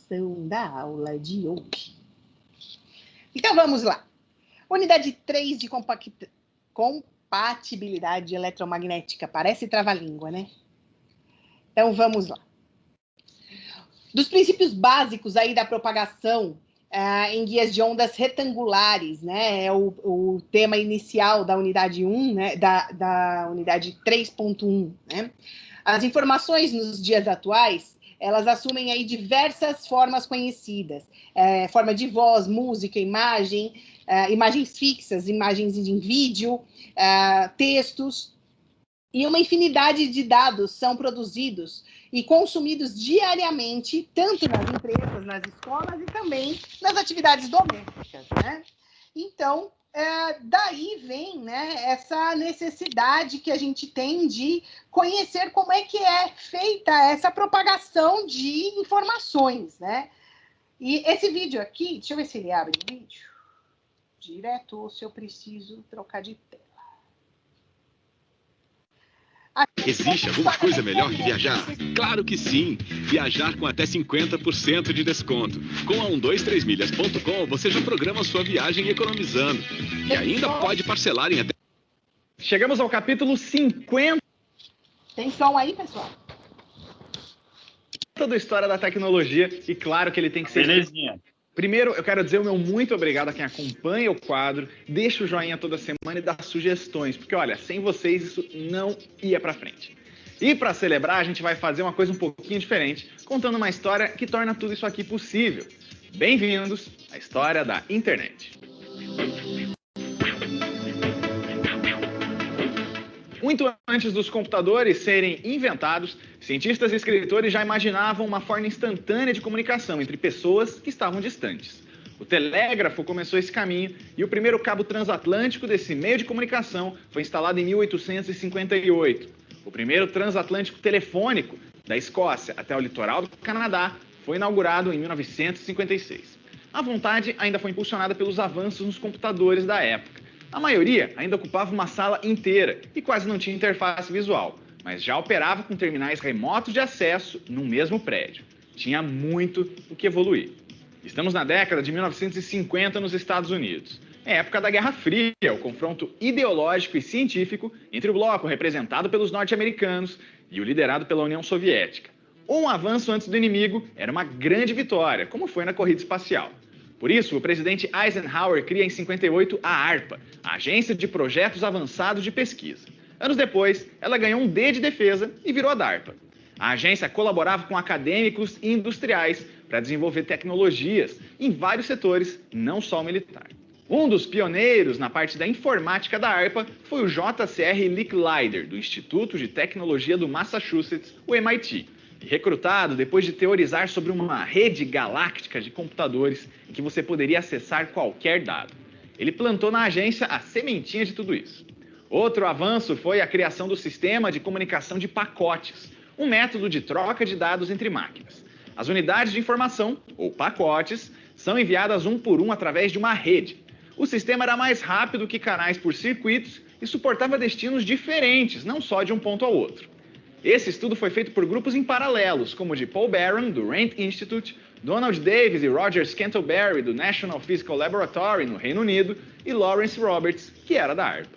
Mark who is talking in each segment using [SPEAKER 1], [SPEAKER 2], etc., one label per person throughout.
[SPEAKER 1] informação da aula de hoje. Então vamos lá. Unidade 3 de compatibilidade eletromagnética. Parece trava-língua, né? Então vamos lá. Dos princípios básicos aí da propagação em guias de ondas retangulares, né? É o tema inicial da unidade 1, né? Da unidade 3.1, né? As informações nos dias atuais, elas assumem aí diversas formas conhecidas. Forma de voz, música, imagem, imagens fixas, imagens em vídeo, textos, e uma infinidade de dados são produzidos e consumidos diariamente, tanto nas empresas, nas escolas e também nas atividades domésticas, né? Então, daí vem, né, essa necessidade que a gente tem de conhecer como é que é feita essa propagação de informações, né? E esse vídeo aqui, deixa eu ver se ele abre o vídeo direto ou se eu preciso trocar de tela.
[SPEAKER 2] Existe alguma coisa melhor que viajar? Claro que sim! Viajar com até 50% de desconto. Com a 123milhas.com, você já programa sua viagem economizando. E ainda pode parcelar em até...
[SPEAKER 3] Chegamos ao capítulo 50.
[SPEAKER 1] Tem som aí, pessoal?
[SPEAKER 3] Da história da tecnologia. E claro que ele tem que ser...
[SPEAKER 4] Belezinha.
[SPEAKER 3] Primeiro, eu quero dizer o meu muito obrigado a quem acompanha o quadro, deixa o joinha toda semana e dá sugestões, porque olha, sem vocês isso não ia pra frente. E para celebrar, a gente vai fazer uma coisa um pouquinho diferente, contando uma história que torna tudo isso aqui possível. Bem-vindos à história da internet. Muito antes dos computadores serem inventados, cientistas e escritores já imaginavam uma forma instantânea de comunicação entre pessoas que estavam distantes. O telégrafo começou esse caminho e o primeiro cabo transatlântico desse meio de comunicação foi instalado em 1858. O primeiro transatlântico telefônico da Escócia até o litoral do Canadá foi inaugurado em 1956. A vontade ainda foi impulsionada pelos avanços nos computadores da época. A maioria ainda ocupava uma sala inteira e quase não tinha interface visual, mas já operava com terminais remotos de acesso no mesmo prédio. Tinha muito o que evoluir. Estamos na década de 1950 nos Estados Unidos. É época da Guerra Fria, o confronto ideológico e científico entre o bloco representado pelos norte-americanos e o liderado pela União Soviética. Um avanço antes do inimigo era uma grande vitória, como foi na corrida espacial. Por isso, o presidente Eisenhower cria em 58 a ARPA, a Agência de Projetos Avançados de Pesquisa. Anos depois, ela ganhou um D de defesa e virou a DARPA. A agência colaborava com acadêmicos e industriais para desenvolver tecnologias em vários setores, não só o militar. Um dos pioneiros na parte da informática da ARPA foi o J.C.R. Licklider, do Instituto de Tecnologia do Massachusetts, o MIT. E recrutado depois de teorizar sobre uma rede galáctica de computadores em que você poderia acessar qualquer dado. Ele plantou na agência a sementinha de tudo isso. Outro avanço foi a criação do sistema de comunicação de pacotes, um método de troca de dados entre máquinas. As unidades de informação, ou pacotes, são enviadas um por um através de uma rede. O sistema era mais rápido que canais por circuitos e suportava destinos diferentes, não só de um ponto ao outro. Esse estudo foi feito por grupos em paralelos, como o de Paul Barron, do Rand Institute, Donald Davis e Roger Scantlebury, do National Physical Laboratory, no Reino Unido, e Lawrence Roberts, que era da ARPA.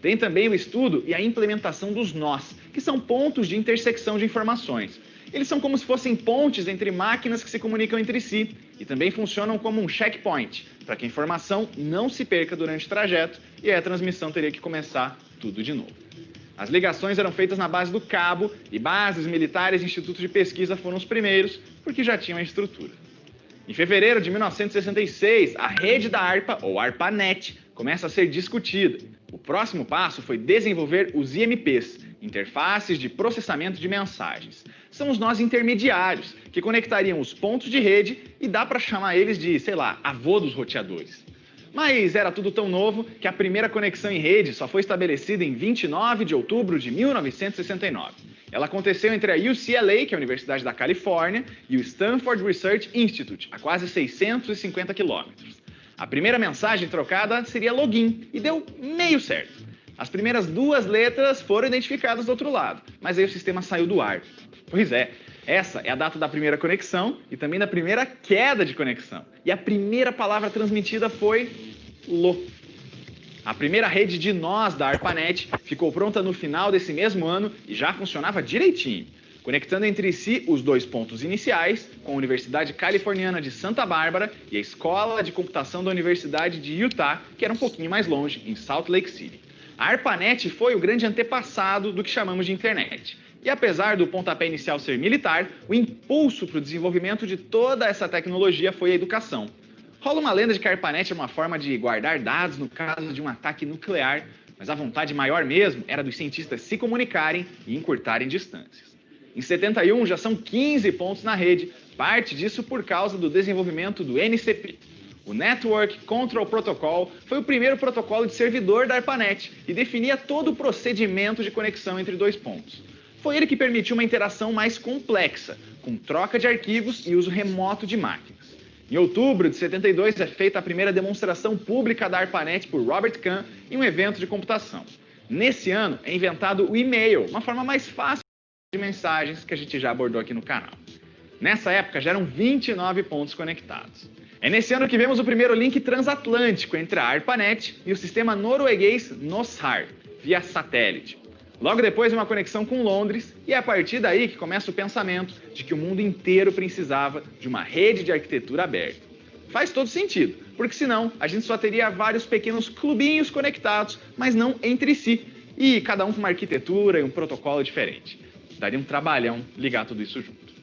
[SPEAKER 3] Tem também o estudo e a implementação dos nós, que são pontos de intersecção de informações. Eles são como se fossem pontes entre máquinas que se comunicam entre si e também funcionam como um checkpoint, para que a informação não se perca durante o trajeto e a transmissão teria que começar tudo de novo. As ligações eram feitas na base do cabo e bases militares e institutos de pesquisa foram os primeiros, porque já tinham a estrutura. Em fevereiro de 1966, a rede da ARPA, ou ARPANET, começa a ser discutida. O próximo passo foi desenvolver os IMPs, interfaces de processamento de mensagens. São os nós intermediários, que conectariam os pontos de rede e dá para chamar eles de, sei lá, avô dos roteadores. Mas era tudo tão novo que a primeira conexão em rede só foi estabelecida em 29 de outubro de 1969. Ela aconteceu entre a UCLA, que é a Universidade da Califórnia, e o Stanford Research Institute, a quase 650 quilômetros. A primeira mensagem trocada seria login, e deu meio certo. As primeiras 2 letras foram identificadas do outro lado, mas aí o sistema saiu do ar. Pois é, Essa é a data da primeira conexão e também da primeira queda de conexão. E a primeira palavra transmitida foi LO. A primeira rede de nós da ARPANET ficou pronta no final desse mesmo ano e já funcionava direitinho, conectando entre si os dois pontos iniciais, com a Universidade Californiana de Santa Bárbara e a Escola de Computação da Universidade de Utah, que era um pouquinho mais longe, em Salt Lake City. A ARPANET foi o grande antepassado do que chamamos de internet. E apesar do pontapé inicial ser militar, o impulso para o desenvolvimento de toda essa tecnologia foi a educação. Rola uma lenda de que a ARPANET é uma forma de guardar dados no caso de um ataque nuclear, mas a vontade maior mesmo era dos cientistas se comunicarem e encurtarem distâncias. Em 71 já são 15 pontos na rede, parte disso por causa do desenvolvimento do NCP. O Network Control Protocol foi o primeiro protocolo de servidor da ARPANET e definia todo o procedimento de conexão entre dois pontos. Foi ele que permitiu uma interação mais complexa, com troca de arquivos e uso remoto de máquinas. Em outubro de 72 é feita a primeira demonstração pública da ARPANET por Robert Kahn em um evento de computação. Nesse ano é inventado o e-mail, uma forma mais fácil de mensagens que a gente já abordou aqui no canal. Nessa época já eram 29 pontos conectados. É nesse ano que vemos o primeiro link transatlântico entre a ARPANET e o sistema norueguês NOSHAR, via satélite. Logo depois, uma conexão com Londres, e é a partir daí que começa o pensamento de que o mundo inteiro precisava de uma rede de arquitetura aberta. Faz todo sentido, porque senão a gente só teria vários pequenos clubinhos conectados, mas não entre si, e cada um com uma arquitetura e um protocolo diferente. Daria um trabalhão ligar tudo isso junto.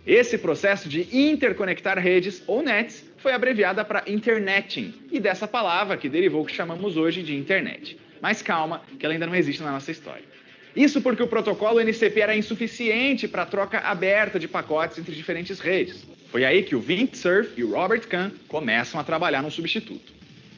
[SPEAKER 3] Esse processo de interconectar redes, ou nets, foi abreviada para interneting, e dessa palavra que derivou o que chamamos hoje de internet. Mas calma, que ela ainda não existe na nossa história. Isso porque o protocolo NCP era insuficiente para a troca aberta de pacotes entre diferentes redes. Foi aí que o Vint Cerf e o Robert Kahn começam a trabalhar num substituto.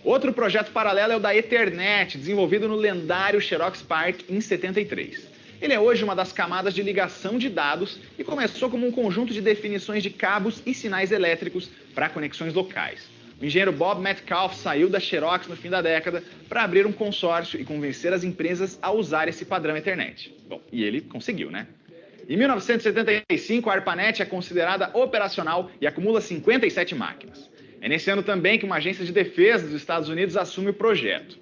[SPEAKER 3] Outro projeto paralelo é o da Ethernet, desenvolvido no lendário Xerox PARC em 73. Ele é hoje uma das camadas de ligação de dados e começou como um conjunto de definições de cabos e sinais elétricos para conexões locais. O engenheiro Bob Metcalfe saiu da Xerox no fim da década para abrir um consórcio e convencer as empresas a usar esse padrão Ethernet. Bom, e ele conseguiu, né? Em 1975, a ARPANET é considerada operacional e acumula 57 máquinas. É nesse ano também que uma agência de defesa dos Estados Unidos assume o projeto.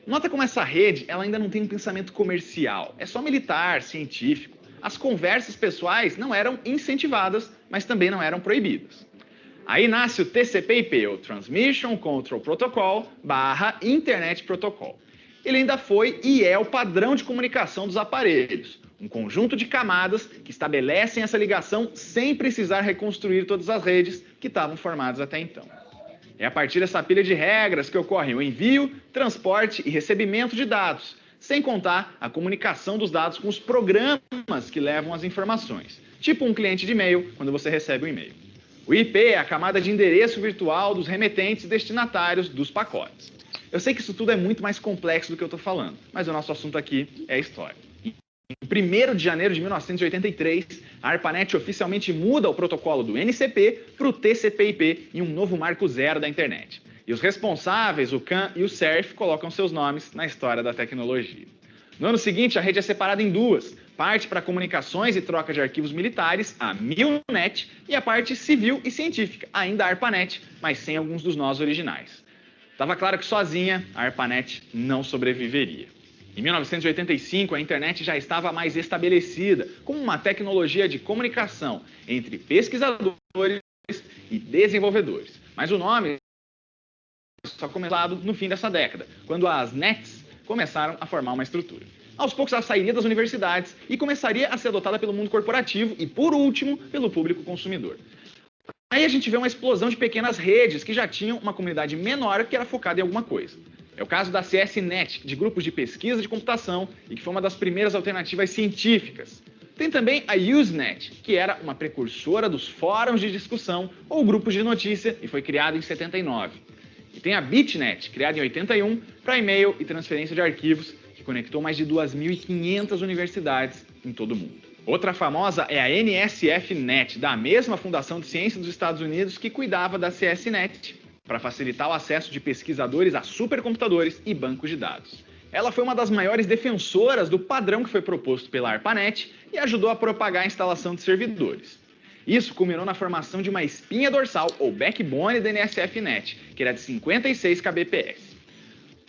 [SPEAKER 3] Nota como essa rede ela ainda não tem um pensamento comercial, é só militar, científico. As conversas pessoais não eram incentivadas, mas também não eram proibidas. Aí nasce o TCP/IP, o Transmission Control Protocol / Internet Protocol. Ele ainda foi e é o padrão de comunicação dos aparelhos, um conjunto de camadas que estabelecem essa ligação sem precisar reconstruir todas as redes que estavam formadas até então. É a partir dessa pilha de regras que ocorre o envio, transporte e recebimento de dados, sem contar a comunicação dos dados com os programas que levam as informações, tipo um cliente de e-mail quando você recebe um e-mail. O IP é a camada de endereço virtual dos remetentes e destinatários dos pacotes. Eu sei que isso tudo é muito mais complexo do que eu estou falando, mas o nosso assunto aqui é a história. Em 1º de janeiro de 1983, a ARPANET oficialmente muda o protocolo do NCP para o TCP/IP em um novo marco zero da internet. E os responsáveis, o Kahn e o Cerf, colocam seus nomes na história da tecnologia. No ano seguinte, a rede é separada em duas. Parte para comunicações e troca de arquivos militares, a MILNET, e a parte civil e científica, ainda a ARPANET, mas sem alguns dos nós originais. Estava claro que sozinha a ARPANET não sobreviveria. Em 1985, a internet já estava mais estabelecida como uma tecnologia de comunicação entre pesquisadores e desenvolvedores. Mas o nome só começou no fim dessa década, quando as nets começaram a formar uma estrutura. Aos poucos ela sairia das universidades e começaria a ser adotada pelo mundo corporativo e, por último, pelo público consumidor. Aí a gente vê uma explosão de pequenas redes que já tinham uma comunidade menor que era focada em alguma coisa. É o caso da CSNet, de grupos de pesquisa de computação e que foi uma das primeiras alternativas científicas. Tem também a Usenet, que era uma precursora dos fóruns de discussão ou grupos de notícia e foi criada em 79. E tem a BitNet, criada em 81, para e-mail e transferência de arquivos, que conectou mais de 2.500 universidades em todo o mundo. Outra famosa é a NSF-Net, da mesma Fundação de Ciência dos Estados Unidos que cuidava da CSNet, para facilitar o acesso de pesquisadores a supercomputadores e bancos de dados. Ela foi uma das maiores defensoras do padrão que foi proposto pela ARPANET e ajudou a propagar a instalação de servidores. Isso culminou na formação de uma espinha dorsal, ou backbone da NSFNet, que era de 56 kbps.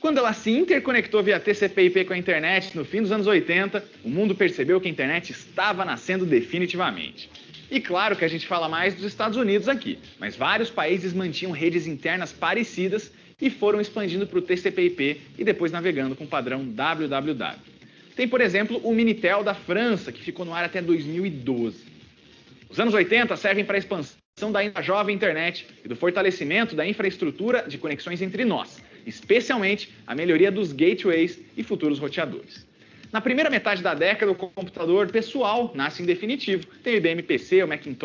[SPEAKER 3] Quando ela se interconectou via TCP/IP com a internet no fim dos anos 80, o mundo percebeu que a internet estava nascendo definitivamente. E claro que a gente fala mais dos Estados Unidos aqui, mas vários países mantinham redes internas parecidas e foram expandindo para o TCP/IP e depois navegando com o padrão WWW. Tem, por exemplo, o Minitel da França, que ficou no ar até 2012. Os anos 80 servem para a expansão da ainda jovem internet e do fortalecimento da infraestrutura de conexões entre nós, especialmente a melhoria dos gateways e futuros roteadores. Na primeira metade da década, o computador pessoal nasce em definitivo. Tem o IBM PC, o Macintosh,